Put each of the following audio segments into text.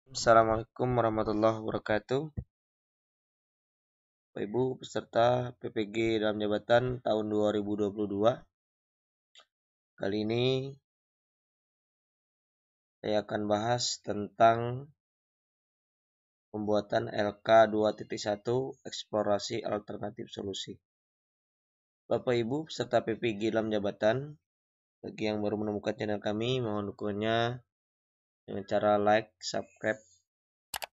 Assalamualaikum warahmatullahi wabarakatuh. Bapak Ibu peserta PPG dalam jabatan tahun 2022. Kali ini saya akan bahas tentang pembuatan LK 2.1 eksplorasi alternatif solusi. Bapak Ibu peserta PPG dalam jabatan, bagi yang baru menemukan channel kami, mohon dukungannya dengan cara like, subscribe,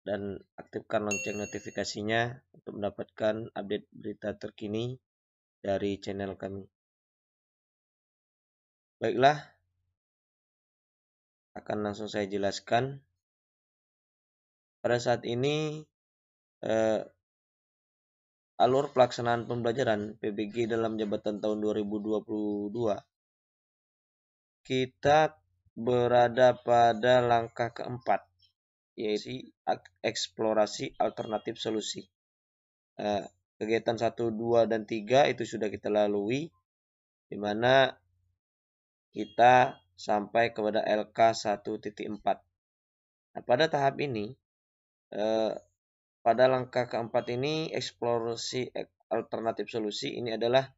dan aktifkan lonceng notifikasinya untuk mendapatkan update berita terkini dari channel kami. Baiklah, akan langsung saya jelaskan. Pada saat ini alur pelaksanaan pembelajaran PBG dalam jabatan tahun 2022, kita berada pada langkah keempat, yaitu eksplorasi alternatif solusi. Kegiatan 1, 2, dan 3 itu sudah kita lalui, di mana kita sampai kepada LK 1.4. Nah, pada tahap ini, pada langkah keempat ini, eksplorasi alternatif solusi ini adalah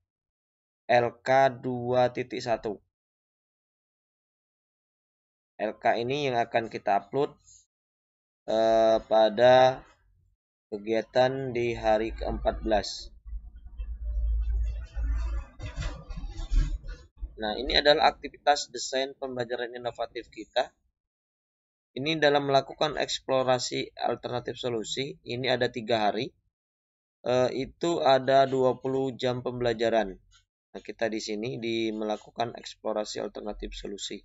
LK 2.1. LK ini yang akan kita upload pada kegiatan di hari ke-14. Nah, ini adalah aktivitas desain pembelajaran inovatif kita. Ini dalam melakukan eksplorasi alternatif solusi, ini ada 3 hari. Itu ada 20 jam pembelajaran. Nah, kita di sini melakukan eksplorasi alternatif solusi.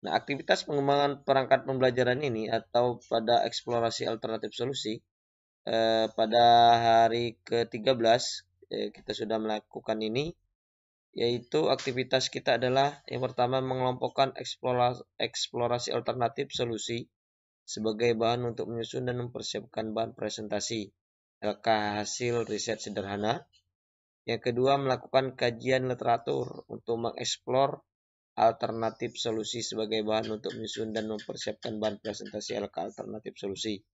Nah, aktivitas pengembangan perangkat pembelajaran ini atau pada eksplorasi alternatif solusi, pada hari ke-13 kita sudah melakukan ini, yaitu aktivitas kita adalah yang pertama mengelompokkan eksplorasi alternatif solusi sebagai bahan untuk menyusun dan mempersiapkan bahan presentasi LK hasil riset sederhana. Yang kedua, melakukan kajian literatur untuk mengeksplor alternatif solusi sebagai bahan untuk menyusun dan mempersiapkan bahan presentasi LK alternatif solusi.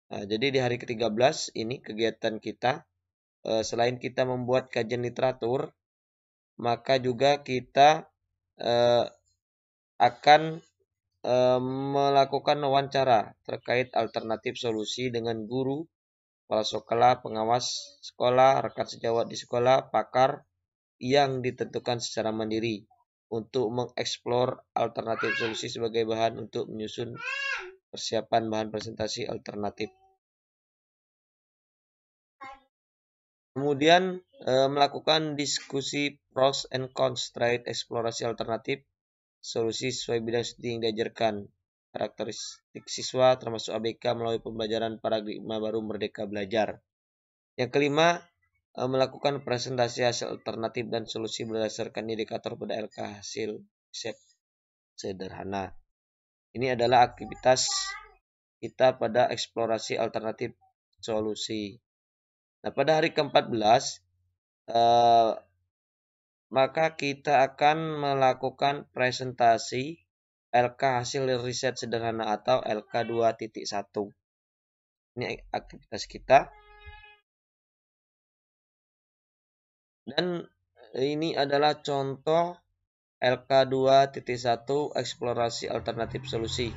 Nah, jadi di hari ke-13 ini kegiatan kita, selain kita membuat kajian literatur, maka juga kita akan melakukan wawancara terkait alternatif solusi dengan guru, kepala sekolah, pengawas sekolah, rekan sejawat di sekolah, pakar yang ditentukan secara mandiri untuk mengeksplor alternatif solusi sebagai bahan untuk menyusun persiapan bahan presentasi alternatif. Kemudian melakukan diskusi pros and cons terkait eksplorasi alternatif solusi sesuai bidang studi yang diajarkan. Karakteristik siswa termasuk ABK melalui pembelajaran paradigma baru Merdeka Belajar. Yang kelima, melakukan presentasi hasil alternatif dan solusi berdasarkan indikator pada LK hasil riset sederhana. Ini adalah aktivitas kita pada eksplorasi alternatif solusi. Nah, pada hari ke-14, maka kita akan melakukan presentasi LK hasil riset sederhana atau LK 2.1. Ini aktivitas kita. Dan ini adalah contoh LK 2.1 eksplorasi alternatif solusi.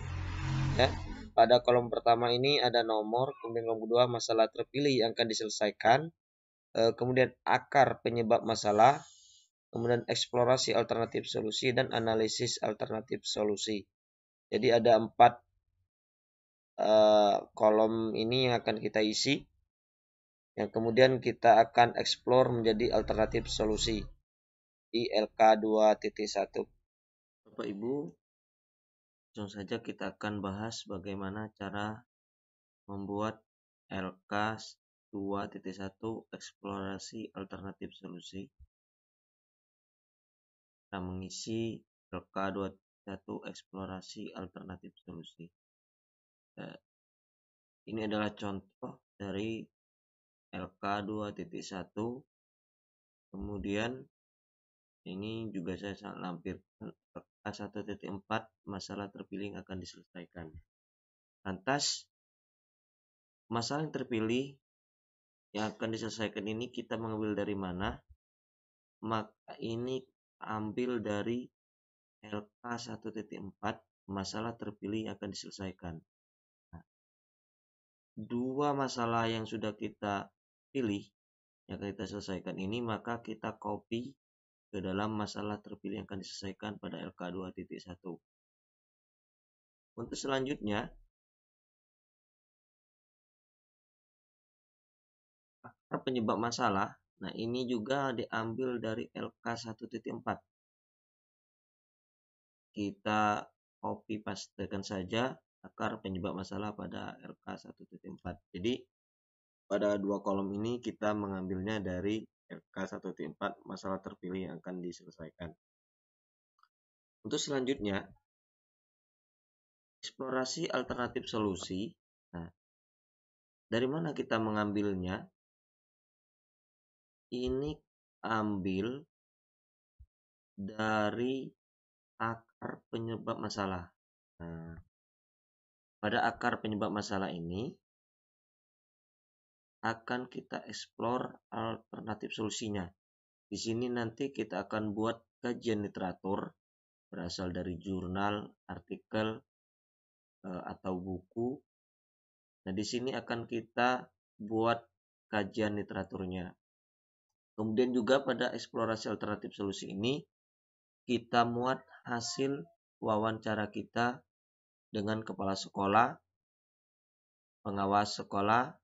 Ya. Pada kolom pertama ini ada nomor, kemudian kolom kedua masalah terpilih yang akan diselesaikan, kemudian akar penyebab masalah, kemudian eksplorasi alternatif solusi, dan analisis alternatif solusi. Jadi ada 4 kolom ini yang akan kita isi, yang kemudian kita akan explore menjadi alternatif solusi di LK 2.1. Bapak Ibu, langsung saja kita akan bahas bagaimana cara membuat LK 2.1 eksplorasi alternatif solusi. Kita mengisi LK 2.1 eksplorasi alternatif solusi. Ini adalah contoh dari LK 2.1. Kemudian Ini juga saya lampirkan LK1.4 masalah terpilih yang akan diselesaikan. Lantas, masalah yang terpilih yang akan diselesaikan ini kita mengambil dari mana? Maka ini ambil dari LK1.4 masalah terpilih yang akan diselesaikan. Nah, dua masalah yang sudah kita pilih yang akan kita selesaikan ini, maka kita copy ke dalam masalah terpilih yang akan diselesaikan pada LK2.1. Untuk selanjutnya, akar penyebab masalah. Nah, ini juga diambil dari LK1.4. Kita copy pastekan saja akar penyebab masalah pada LK1.4. Jadi, pada dua kolom ini kita mengambilnya dari LK1.4 masalah terpilih yang akan diselesaikan. Untuk selanjutnya, eksplorasi alternatif solusi. Nah, dari mana kita mengambilnya? Ini ambil dari akar penyebab masalah. Nah, pada akar penyebab masalah ini akan kita explore alternatif solusinya. Di sini nanti kita akan buat kajian literatur berasal dari jurnal, artikel, atau buku. Nah, di sini akan kita buat kajian literaturnya. Kemudian juga pada eksplorasi alternatif solusi ini kita muat hasil wawancara kita dengan kepala sekolah, pengawas sekolah,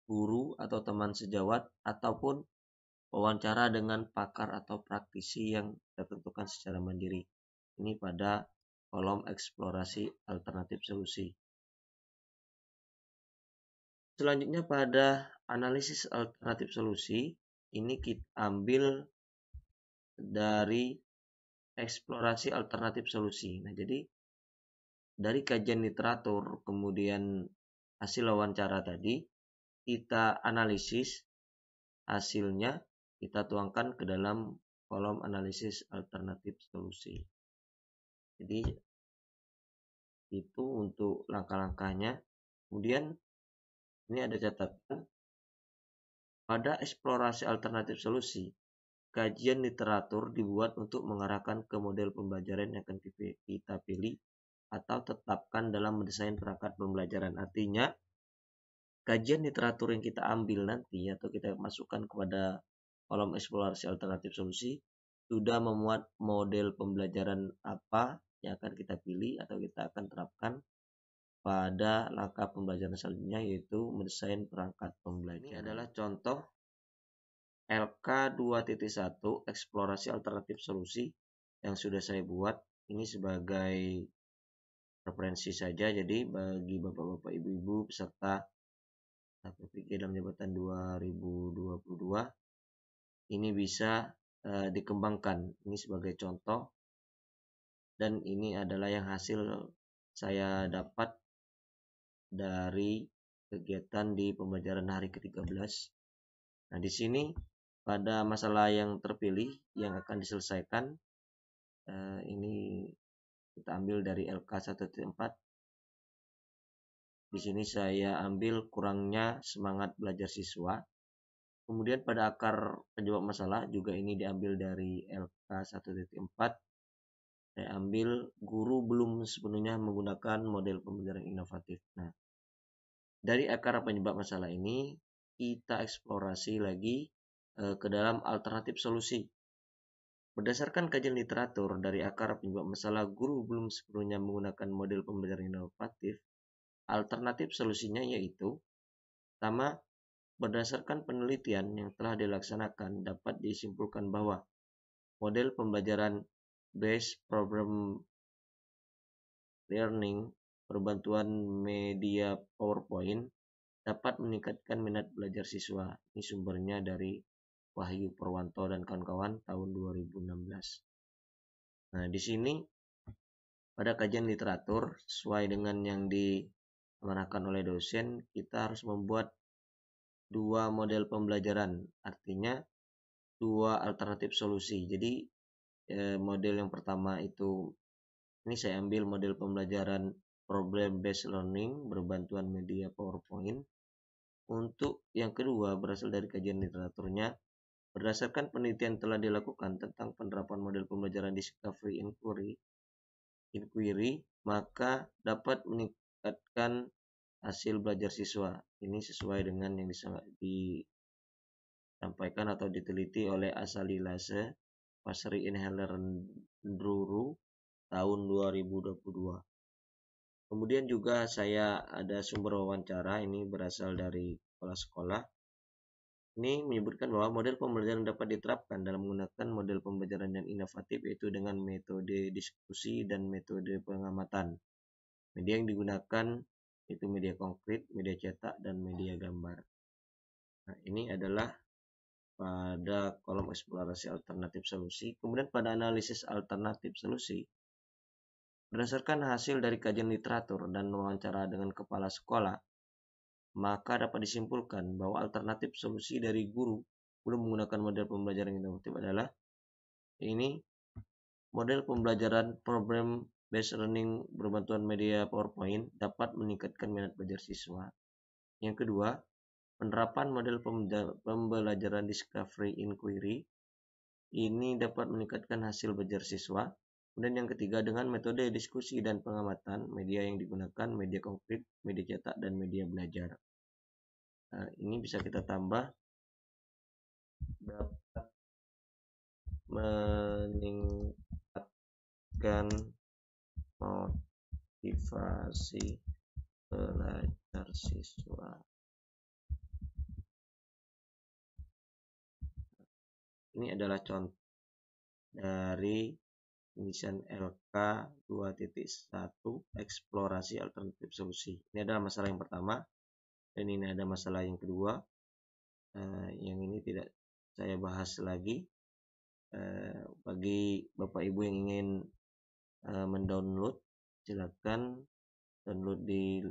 guru atau teman sejawat, ataupun wawancara dengan pakar atau praktisi yang ditentukan secara mandiri. Ini pada kolom eksplorasi alternatif solusi. Selanjutnya pada analisis alternatif solusi, ini kita ambil dari eksplorasi alternatif solusi. Nah, jadi dari kajian literatur, kemudian hasil wawancara tadi, kita analisis hasilnya, kita tuangkan ke dalam kolom analisis alternatif solusi. Jadi itu untuk langkah-langkahnya. Kemudian ini ada catatan pada eksplorasi alternatif solusi. Kajian literatur dibuat untuk mengarahkan ke model pembelajaran yang akan kita pilih atau tetapkan dalam mendesain perangkat pembelajaran. Artinya, kajian literatur yang kita ambil nanti atau kita masukkan kepada kolom eksplorasi alternatif solusi sudah memuat model pembelajaran apa yang akan kita pilih atau kita akan terapkan pada langkah pembelajaran selanjutnya, yaitu mendesain perangkat pembelajaran. Ini adalah contoh LK2.1 eksplorasi alternatif solusi yang sudah saya buat. Ini sebagai referensi saja, jadi bagi bapak-bapak, ibu-ibu peserta PPG dalam jabatan 2022 ini bisa dikembangkan. Ini sebagai contoh, dan ini adalah yang hasil saya dapat dari kegiatan di pembelajaran hari ke-13. Nah, di sini pada masalah yang terpilih yang akan diselesaikan, ini kita ambil dari LK1.4. Di sini saya ambil kurangnya semangat belajar siswa. Kemudian pada akar penyebab masalah juga ini diambil dari LK1.4. Saya ambil guru belum sepenuhnya menggunakan model pembelajaran inovatif. Nah, dari akar penyebab masalah ini kita eksplorasi lagi ke dalam alternatif solusi. Berdasarkan kajian literatur dari akar penyebab masalah guru belum sepenuhnya menggunakan model pembelajaran inovatif, alternatif solusinya yaitu pertama, berdasarkan penelitian yang telah dilaksanakan dapat disimpulkan bahwa model pembelajaran based problem learning berbantuan media PowerPoint dapat meningkatkan minat belajar siswa. Ini sumbernya dari Wahyu Purwanto dan kawan-kawan tahun 2016. Nah, di sini pada kajian literatur sesuai dengan yang diamanahkan oleh dosen, kita harus membuat dua model pembelajaran, artinya dua alternatif solusi. Jadi model yang pertama itu, ini saya ambil model pembelajaran problem based learning berbantuan media PowerPoint. Untuk yang kedua berasal dari kajian literaturnya. Berdasarkan penelitian telah dilakukan tentang penerapan model pembelajaran discovery inquiry, maka dapat meningkatkan hasil belajar siswa. Ini sesuai dengan yang disampaikan atau diteliti oleh Asali Lase, Pasri Inheller Druru tahun 2022. Kemudian juga saya ada sumber wawancara, ini berasal dari kepala sekolah. Ini menyebutkan bahwa model pembelajaran dapat diterapkan dalam menggunakan model pembelajaran yang inovatif, yaitu dengan metode diskusi dan metode pengamatan. Media yang digunakan itu media konkret, media cetak, dan media gambar. Nah, ini adalah pada kolom eksplorasi alternatif solusi. Kemudian pada analisis alternatif solusi, berdasarkan hasil dari kajian literatur dan wawancara dengan kepala sekolah, maka dapat disimpulkan bahwa alternatif solusi dari guru belum menggunakan model pembelajaran yang inovatif adalah ini model pembelajaran problem based learning berbantuan media PowerPoint dapat meningkatkan minat belajar siswa. Yang kedua, penerapan model pembelajaran discovery inquiry ini dapat meningkatkan hasil belajar siswa. Kemudian yang ketiga, dengan metode diskusi dan pengamatan, media yang digunakan media konkret, media cetak, dan media belajar. Nah, ini bisa kita tambah dapat meningkatkan motivasi belajar siswa. Ini adalah contoh dari tulisan LK 2.1 eksplorasi alternatif solusi. Ini adalah masalah yang pertama, dan ini ada masalah yang kedua. Yang ini tidak saya bahas lagi. Bagi Bapak Ibu yang ingin mendownload, silakan download di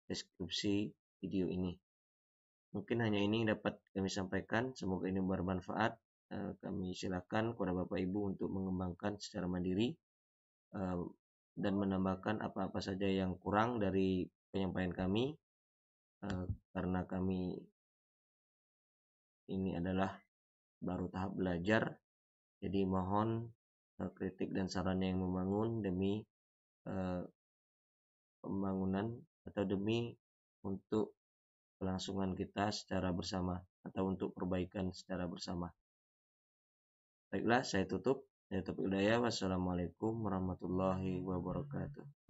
deskripsi video ini. Mungkin hanya ini dapat kami sampaikan. Semoga ini bermanfaat. Kami silakan kepada Bapak Ibu untuk mengembangkan secara mandiri dan menambahkan apa-apa saja yang kurang dari penyampaian kami, karena kami ini adalah baru tahap belajar. Jadi mohon kritik dan sarannya yang membangun demi pembangunan atau demi untuk kelangsungan kita secara bersama atau untuk perbaikan secara bersama. Baiklah, saya tutup. Saya Taufik Hidayah. Wassalamualaikum warahmatullahi wabarakatuh.